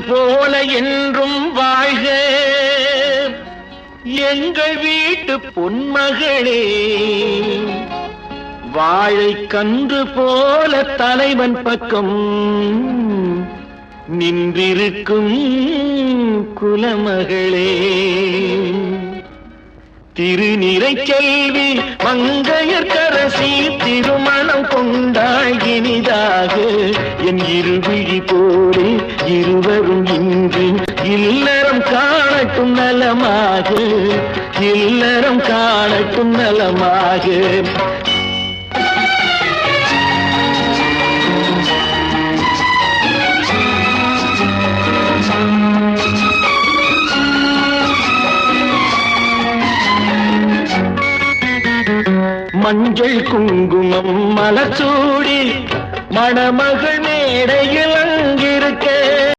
போல என்றும் வாழ்க எங்கள் வீட்டு பொன்மகளே. வாழை கன்று போல தலைவன் பக்கம் நின்றிருக்கும் குலமகளே. திருநிறை செல்வி மங்கையர்க்கரசி திருமணம் கொண்டாள் இனிதாக. என் இருவிழி போலே இருவரும் இன்று இல்லறம் காணட்டும் நலமாக, இல்லறம் காணட்டும் நலமாக. மஞ்சள் குங்குமம் மலச்சூடி மணமகள் மேடையில்